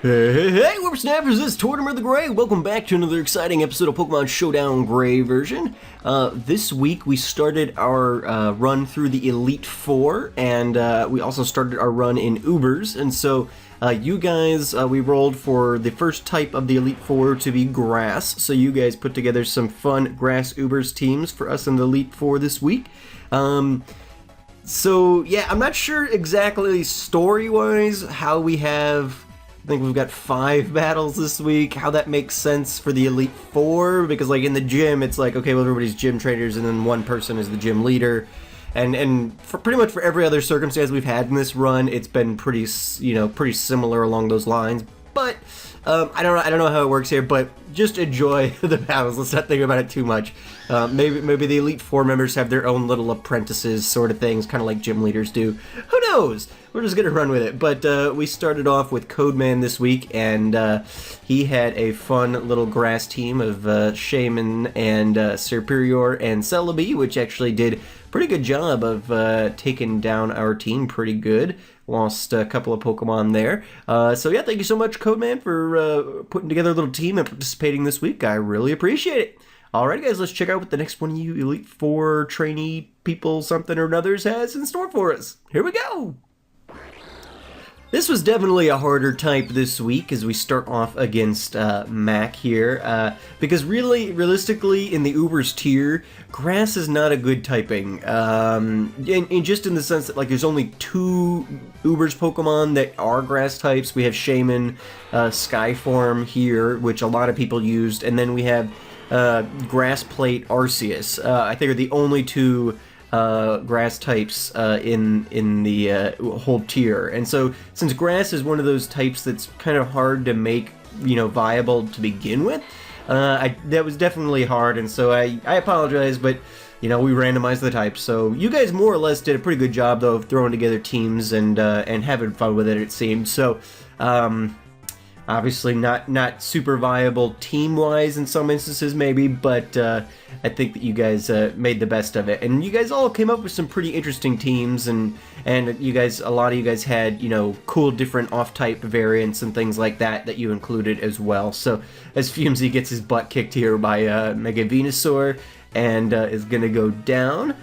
Hey, whippersnappers, this is Tortimer the Gray. Welcome back to another exciting episode of Pokemon Showdown Gray version. This week we started our run through the Elite Four, and we also started our run in Ubers. And so you guys, we rolled for the first type of the Elite Four to be Grass. So you guys put together some fun Grass Ubers teams for us in the Elite Four this week. So yeah, I'm not sure exactly story-wise how we have... I think we've got 5 battles this week, how that makes sense for the Elite Four, because like in the gym, it's like, okay, well everybody's gym trainers and then one person is the gym leader. And for pretty much for every other circumstance we've had in this run, it's been pretty, pretty similar along those lines. But I don't know how it works here, but just enjoy the battles. Let's not think about it too much. Maybe the Elite Four members have their own little apprentices sort of things, kind of like gym leaders do. Who knows? We're just gonna run with it. But we started off with Codeman this week, and he had a fun little grass team of Shaman and Superior and Celebi, which actually did a pretty good job of taking down our team pretty good. Lost a couple of Pokemon there. So yeah, thank you so much, Codeman, for putting together a little team and participating this week. I really appreciate it. Alright guys, let's check out what the next one of you Elite Four trainee people something or others has in store for us. Here we go! This was definitely a harder type this week as we start off against Mac here, because realistically, in the Ubers tier, Grass is not a good typing, and just in the sense that like there's only 2 Ubers Pokemon that are Grass types. We have Shaman, Skyform here, which a lot of people used, and then we have Grass Plate Arceus. I think are the only 2 grass types in the whole tier. And so since grass is one of those types that's kind of hard to make, viable to begin with, that was definitely hard, and so I apologize, but we randomized the types. So you guys more or less did a pretty good job though of throwing together teams and having fun with it seemed. So obviously not super viable team-wise in some instances maybe, but I think that you guys made the best of it. And you guys all came up with some pretty interesting teams, and a lot of you guys had, cool different off-type variants and things like that you included as well. So as Fumsy gets his butt kicked here by Mega Venusaur and is gonna go down.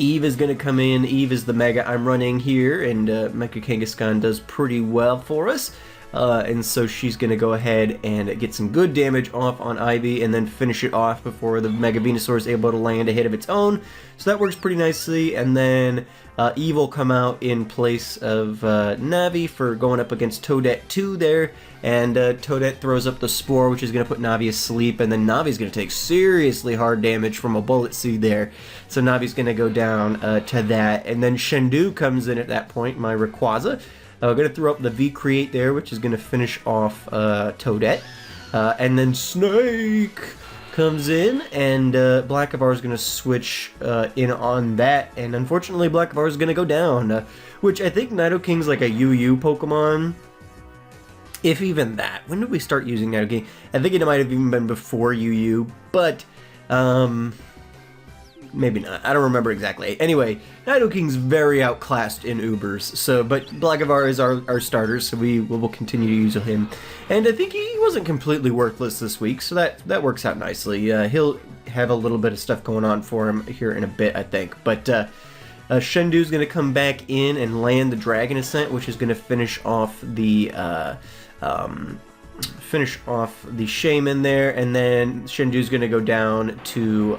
Eve is going to come in. Eve is the Mega I'm running here, and Mecha Kangaskhan does pretty well for us. And so she's going to go ahead and get some good damage off on Ivy and then finish it off before the Mega Venusaur is able to land a hit of its own. So that works pretty nicely. And then Eve will come out in place of Navi for going up against Toadette 2 there. And Toadette throws up the Spore, which is going to put Navi asleep, and then Navi's going to take seriously hard damage from a Bullet Seed there. So Navi's going to go down to that. And then Shendu comes in at that point, my Rayquaza. We're going to throw up the V-Create there, which is going to finish off Toadette. And then Snake comes in, and Blackavar is going to switch in on that. And unfortunately, Blackavar is going to go down, which I think Nidoking's like a UU Pokemon. If even that. When did we start using Nidoking? I think it might have even been before UU, but maybe not. I don't remember exactly. Anyway, Nidoking's very outclassed in Ubers, so but Blackavar is our starter, so we will continue to use him. And I think he wasn't completely worthless this week, so that works out nicely. He'll have a little bit of stuff going on for him here in a bit, I think. But Shendu's going to come back in and land the Dragon Ascent, which is going to finish off the Shaman there, and then Shendu's going to go down to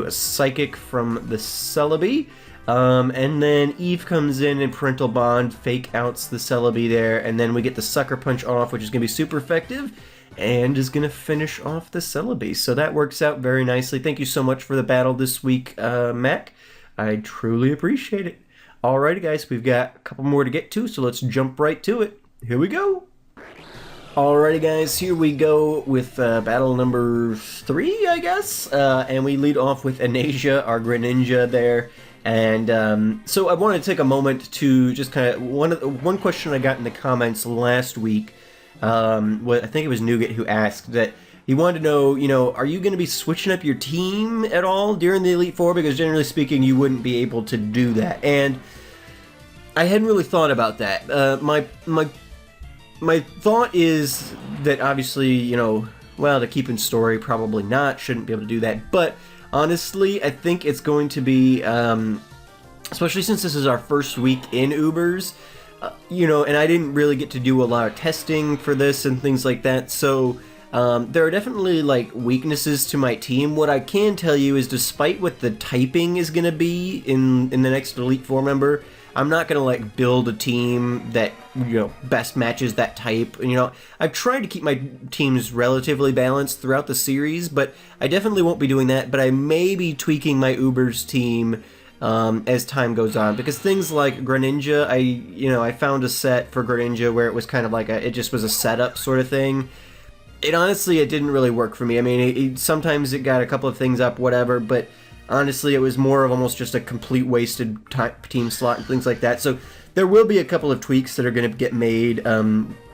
a Psychic from the Celebi, and then Eve comes in and Parental Bond fake outs the Celebi there, and then we get the Sucker Punch off, which is going to be super effective, and is going to finish off the Celebi. So that works out very nicely. Thank you so much for the battle this week, Mac. I truly appreciate it. Alrighty guys, we've got a couple more to get to, so let's jump right to it. Here we go! Alrighty guys, here we go with battle number 3, I guess, and we lead off with Anasia, our Greninja there, and so I wanted to take a moment to just kind of, one question I got in the comments last week, I think it was Nougat who asked that he wanted to know, are you going to be switching up your team at all during the Elite Four, because generally speaking you wouldn't be able to do that, and I hadn't really thought about that. My my thought is that obviously, you know, well, to keep in story, probably not, shouldn't be able to do that, but honestly, I think it's going to be, especially since this is our first week in Ubers, you know, and I didn't really get to do a lot of testing for this and things like that, so there are definitely, like, weaknesses to my team. What I can tell you is, despite what the typing is going to be in the next Elite Four member, I'm not going to, like, build a team that, you know, best matches that type. You know, I've tried to keep my teams relatively balanced throughout the series, but I definitely won't be doing that. But I may be tweaking my Ubers team as time goes on, because things like Greninja, I found a set for Greninja where it was kind of like it just was a setup sort of thing. It honestly, it didn't really work for me. I mean, sometimes it got a couple of things up, whatever, but honestly, it was more of almost just a complete wasted team slot and things like that. So there will be a couple of tweaks that are going to get made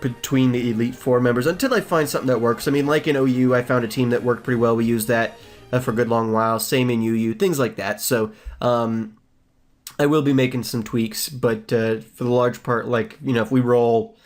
between the Elite Four members until I find something that works. I mean, like in OU, I found a team that worked pretty well. We used that for a good long while. Same in UU, things like that. So I will be making some tweaks, but for the large part, like, you know, if we roll...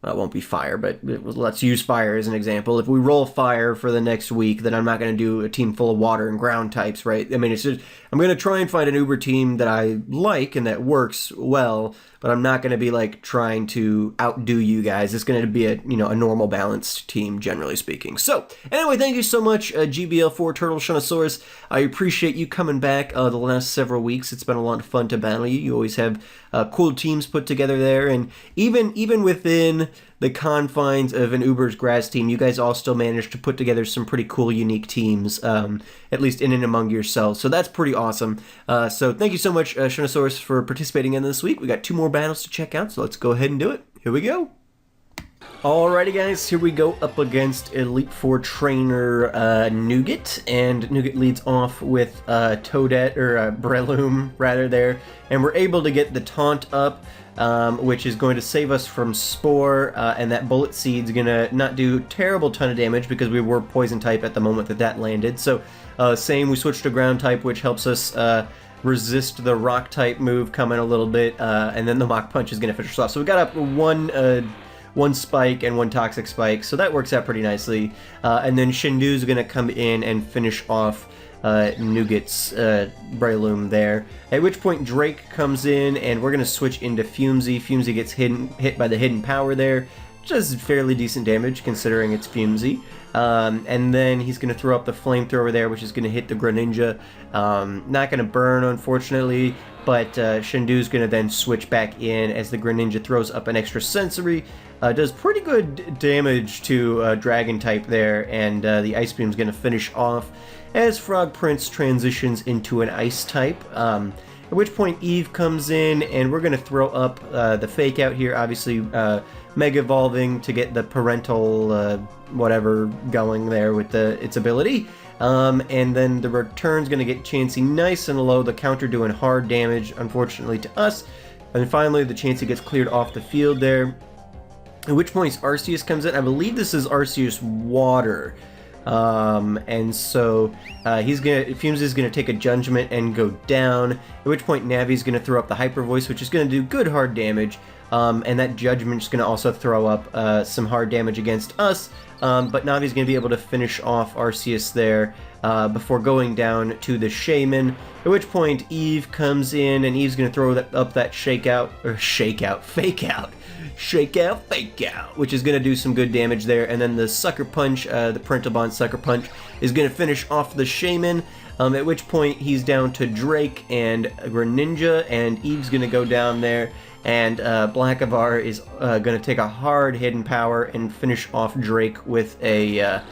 Well, it won't be fire, but let's use fire as an example. If we roll fire for the next week, then I'm not going to do a team full of water and ground types, right? I mean, it's just, I'm going to try and find an Uber team that I like and that works well, but I'm not going to be, like, trying to outdo you guys. It's going to be a normal balanced team, generally speaking. So, anyway, thank you so much, GBL4 Turtle Shunosaurus. I appreciate you coming back the last several weeks. It's been a lot of fun to battle you. You always have cool teams put together there, and even within the confines of an Uber's grass team, you guys all still managed to put together some pretty cool, unique teams, at least in and among yourselves. So that's pretty awesome. So thank you so much, Shunosaurus, for participating in this week. We got 2 more battles to check out, so let's go ahead and do it. Here we go. Alrighty, guys, here we go up against Elite Four trainer Nougat, and Nougat leads off with Toadette, or Breloom, rather, there, and we're able to get the taunt up, which is going to save us from Spore, and that Bullet Seed's gonna not do a terrible ton of damage because we were Poison type at the moment that landed. So, same, we switched to Ground type, which helps us resist the Rock type move coming a little bit, and then the Mach Punch is gonna finish us off. So we got up one Spike and 1 Toxic Spike, so that works out pretty nicely. And then Shindu's gonna come in and finish off Nougat's Breloom there. At which point Drake comes in, and we're gonna switch into Fumesy. Fumesy gets hit by the hidden power there, which is fairly decent damage considering it's Fumesy. And then he's gonna throw up the flamethrower there, which is gonna hit the Greninja. Not gonna burn, unfortunately, but Shindu's gonna then switch back in as the Greninja throws up an extra sensory. Does pretty good damage to Dragon type there, and the Ice Beam's gonna finish off as Frog Prince transitions into an Ice type. At which point Eve comes in, and we're gonna throw up the Fake Out here, obviously Mega Evolving to get the parental whatever going there with its ability. And then the return's going to get Chansey nice and low, the counter doing hard damage, unfortunately, to us. And then finally, the Chansey gets cleared off the field there. At which point Arceus comes in. I believe this is Arceus Water. And so Fumes is going to take a Judgment and go down. At which point Navi's going to throw up the Hyper Voice, which is going to do good hard damage. And that Judgment's going to also throw up some hard damage against us. But Navi's going to be able to finish off Arceus there before going down to the Shaman. At which point Eve comes in, and Eve's going to throw up that Fake Out, which is going to do some good damage there. And then the Sucker Punch, the Parental Bond Sucker Punch, is going to finish off the Shaman. At which point he's down to Drake and Greninja, and Eve's going to go down there. And Blackavar is going to take a hard hidden power and finish off Drake with a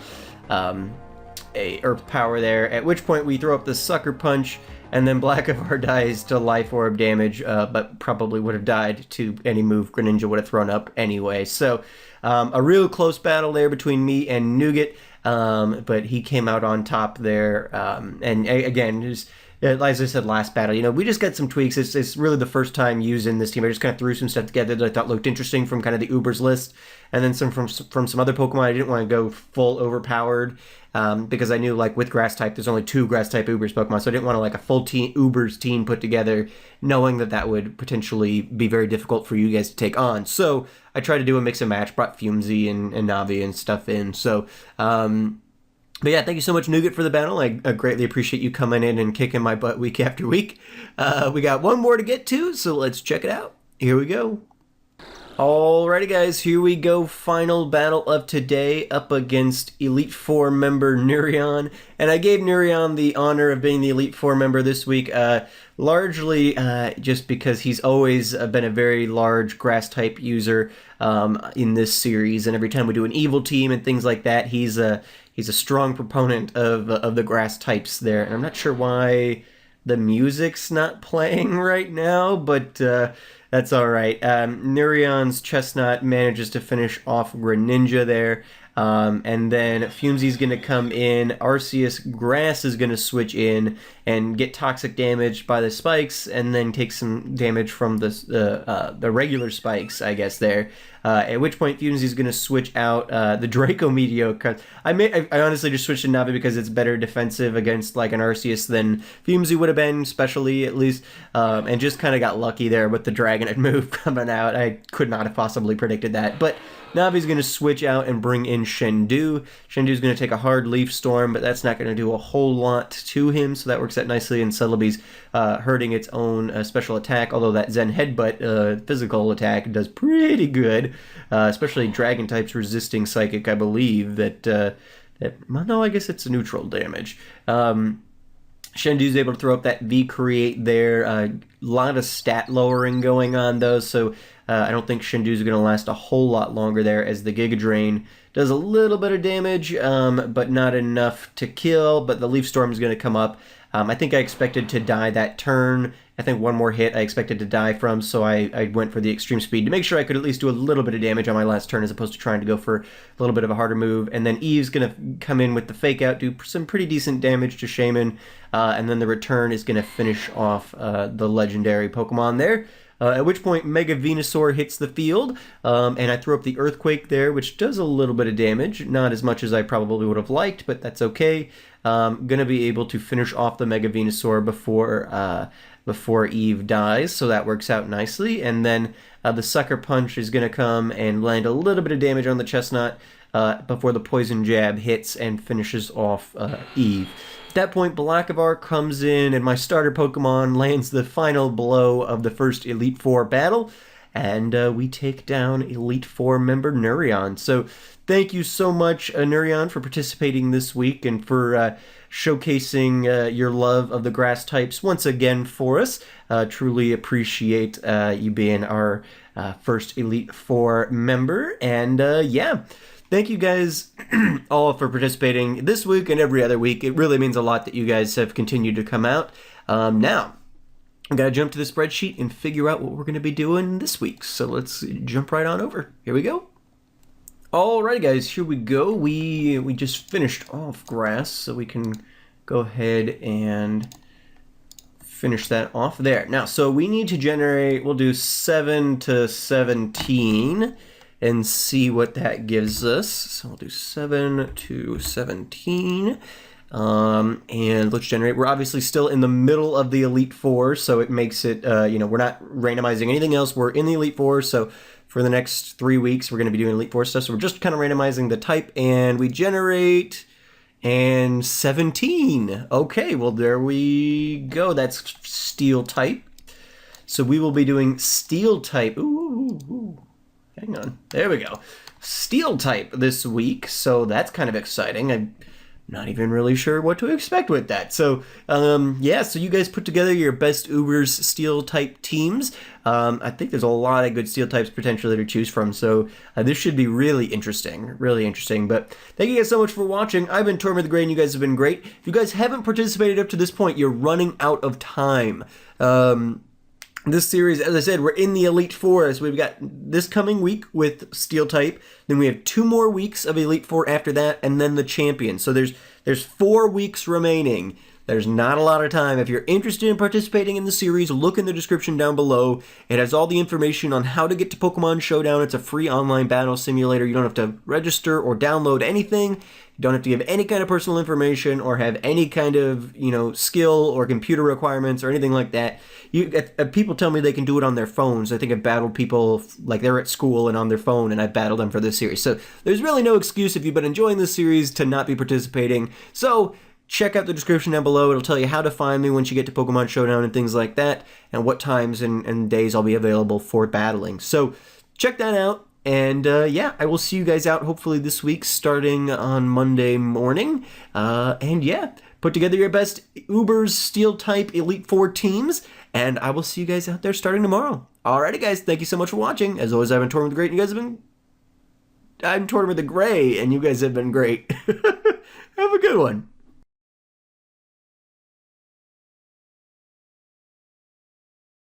Earth Power there. At which point we throw up the Sucker Punch, and then Blackavar dies to Life Orb damage, but probably would have died to any move Greninja would have thrown up anyway. So a real close battle there between me and Nougat, but he came out on top there. And again, just as I said last battle, we just got some tweaks. It's really the first time using this team. I just kind of threw some stuff together that I thought looked interesting from kind of the Ubers list, and then some from some other Pokemon. I didn't want to go full overpowered because I knew with grass type, there's only 2 grass type Ubers Pokemon, so I didn't want a full team Ubers team put together, knowing that would potentially be very difficult for you guys to take on. So I tried to do a mix and match, brought Fumzy and Navi and stuff in. So. But yeah, thank you so much, Nougat, for the battle. I greatly appreciate you coming in and kicking my butt week after week. We got one more to get to, so let's check it out. Here we go. Alrighty, guys, here we go. Final battle of today up against Elite Four member Neuron. And I gave Neuron the honor of being the Elite Four member this week, largely just because he's always been a very large grass type user in this series. And every time we do an evil team and things like that, he's a strong proponent of the grass types there. And I'm not sure why the music's not playing right now, but that's all right. Neuron's Chestnut manages to finish off Greninja there. And then Fumzy's going to come in. Arceus Grass is going to switch in and get toxic damage by the spikes, and then take some damage from the regular spikes, I guess, there. At which point Fumzy's going to switch out the Draco Meteor. I honestly just switched to Navi because it's better defensive against an Arceus than Fumzy would have been, especially at least, and just kind of got lucky there with the Dragonite move coming out. I could not have possibly predicted that, but Navi's going to switch out and bring in Shendu. Shendu's going to take a hard Leaf Storm, but that's not going to do a whole lot to him, so that works out nicely. And Celebi's hurting its own special attack, although that Zen Headbutt physical attack does pretty good, especially Dragon types resisting Psychic, I believe. No, I guess it's a neutral damage. Shendu's able to throw up that V-Create there. A lot of stat lowering going on, though, so I don't think Shendu's going to last a whole lot longer there, as the Giga Drain does a little bit of damage, but not enough to kill. But the Leaf Storm is going to come up. I think I expected to die that turn. I think one more hit I expected to die from, so I went for the Extreme Speed to make sure I could at least do a little bit of damage on my last turn, as opposed to trying to go for a little bit of a harder move. And then Eve's going to come in with the Fake Out, do some pretty decent damage to Shaman, and then the return is going to finish off the legendary Pokemon there. At which point Mega Venusaur hits the field, and I throw up the Earthquake there, which does a little bit of damage. Not as much as I probably would have liked, but that's okay. Gonna be able to finish off the Mega Venusaur before Eve dies, so that works out nicely. And then the Sucker Punch is gonna come and land a little bit of damage on the Chestnut before the Poison Jab hits and finishes off Eve. At that point, Balakivar comes in, and my starter Pokemon lands the final blow of the first Elite Four battle, and we take down Elite Four member Neuron. So thank you so much, Neuron, for participating this week and for showcasing your love of the grass types once again for us. Truly appreciate you being our first Elite Four member, and yeah. Thank you guys all for participating this week and every other week. It really means a lot that you guys have continued to come out. Now, I'm going to jump to the spreadsheet and figure out what we're going to be doing this week. So let's jump right on over. Here we go. Alright guys, here we go. We just finished off grass, so we can go ahead and finish that off there. Now, so we need to generate, we'll do 7 to 17. And see what that gives us. So we'll do 7 to 17. And let's generate. We're obviously still in the middle of the Elite Four, so it makes it, we're not randomizing anything else. We're in the Elite Four, so for the next 3 weeks, we're going to be doing Elite Four stuff. So we're just kind of randomizing the type, and we generate, and 17. Okay, well, there we go. That's Steel type. So we will be doing Steel type. Ooh. Hang on. There we go. Steel type this week, so that's kind of exciting. I'm not even really sure what to expect with that. So, yeah, so you guys put together your best Ubers Steel type teams. I think there's a lot of good Steel types potentially to choose from, so this should be really interesting. But thank you guys so much for watching. I've been Tortimer the Great, and you guys have been great. If you guys haven't participated up to this point, you're running out of time. This series, as I said, we're in the Elite Four, so we've got this coming week with Steel type, then we have 2 more weeks of Elite Four after that, and then the Champion. So there's 4 weeks remaining There's not a lot of time. If you're interested in participating in the series, look in the description down below. It has all the information on how to get to Pokemon Showdown. It's a free online battle simulator. You don't have to register or download anything. You don't have to give any kind of personal information or have any kind of, skill or computer requirements or anything like that. People tell me they can do it on their phones. I think I've battled people like they're at school and on their phone, and I've battled them for this series. So there's really no excuse if you've been enjoying this series to not be participating. So check out the description down below. It'll tell you how to find me once you get to Pokemon Showdown and things like that, and what times and days I'll be available for battling. So check that out. And yeah, I will see you guys out hopefully this week starting on Monday morning. And yeah, put together your best Ubers Steel-type Elite Four teams, and I will see you guys out there starting tomorrow. Alrighty guys, thank you so much for watching. As always, I've been Tortimer the Great, and you guys have been... I'm Tortimer the Gray, and you guys have been great. Have a good one.